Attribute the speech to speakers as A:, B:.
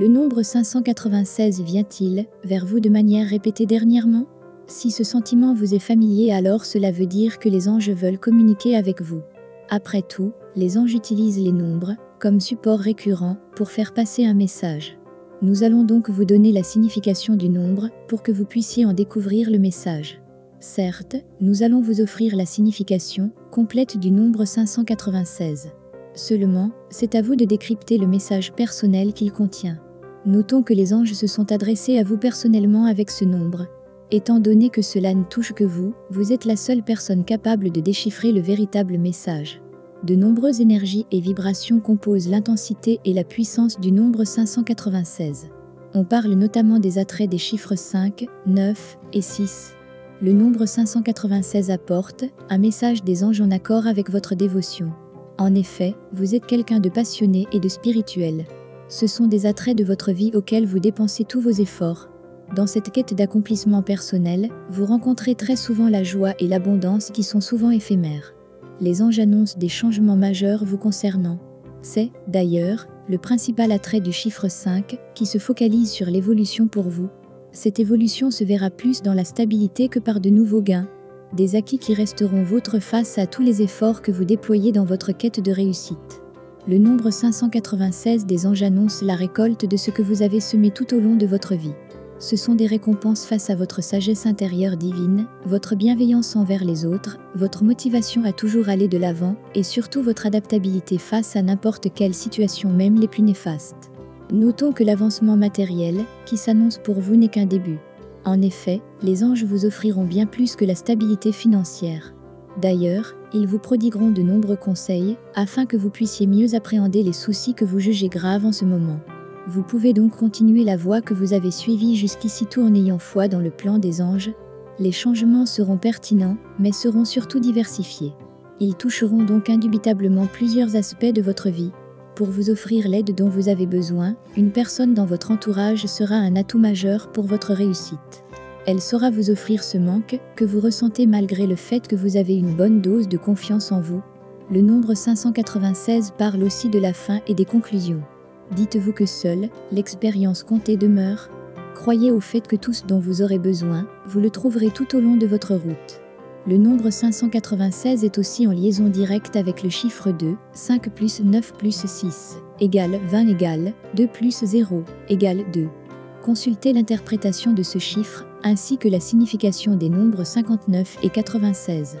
A: Le nombre 596 vient-il vers vous de manière répétée dernièrement? Si ce sentiment vous est familier, alors cela veut dire que les anges veulent communiquer avec vous. Après tout, les anges utilisent les nombres comme support récurrent pour faire passer un message. Nous allons donc vous donner la signification du nombre pour que vous puissiez en découvrir le message. Certes, nous allons vous offrir la signification complète du nombre 596. Seulement, c'est à vous de décrypter le message personnel qu'il contient. Notons que les anges se sont adressés à vous personnellement avec ce nombre. Étant donné que cela ne touche que vous, vous êtes la seule personne capable de déchiffrer le véritable message. De nombreuses énergies et vibrations composent l'intensité et la puissance du nombre 596. On parle notamment des attraits des chiffres 5, 9 et 6. Le nombre 596 apporte un message des anges en accord avec votre dévotion. En effet, vous êtes quelqu'un de passionné et de spirituel. Ce sont des attraits de votre vie auxquels vous dépensez tous vos efforts. Dans cette quête d'accomplissement personnel, vous rencontrez très souvent la joie et l'abondance qui sont souvent éphémères. Les anges annoncent des changements majeurs vous concernant. C'est, d'ailleurs, le principal attrait du chiffre 5 qui se focalise sur l'évolution pour vous. Cette évolution se verra plus dans la stabilité que par de nouveaux gains. Des acquis qui resteront vôtres face à tous les efforts que vous déployez dans votre quête de réussite. Le nombre 596 des anges annonce la récolte de ce que vous avez semé tout au long de votre vie. Ce sont des récompenses face à votre sagesse intérieure divine, votre bienveillance envers les autres, votre motivation à toujours aller de l'avant et surtout votre adaptabilité face à n'importe quelle situation, même les plus néfastes. Notons que l'avancement matériel qui s'annonce pour vous n'est qu'un début. En effet, les anges vous offriront bien plus que la stabilité financière. D'ailleurs, ils vous prodigueront de nombreux conseils afin que vous puissiez mieux appréhender les soucis que vous jugez graves en ce moment. Vous pouvez donc continuer la voie que vous avez suivie jusqu'ici tout en ayant foi dans le plan des anges. Les changements seront pertinents, mais seront surtout diversifiés. Ils toucheront donc indubitablement plusieurs aspects de votre vie. Pour vous offrir l'aide dont vous avez besoin, une personne dans votre entourage sera un atout majeur pour votre réussite. Elle saura vous offrir ce manque que vous ressentez malgré le fait que vous avez une bonne dose de confiance en vous. Le nombre 596 parle aussi de la fin et des conclusions. Dites-vous que seule l'expérience comptée demeure. Croyez au fait que tout ce dont vous aurez besoin, vous le trouverez tout au long de votre route. Le nombre 596 est aussi en liaison directe avec le chiffre 2, 5 plus 9 plus 6, égale 20 égale 2 plus 0, égale 2. Consultez l'interprétation de ce chiffre, ainsi que la signification des nombres 59 et 96.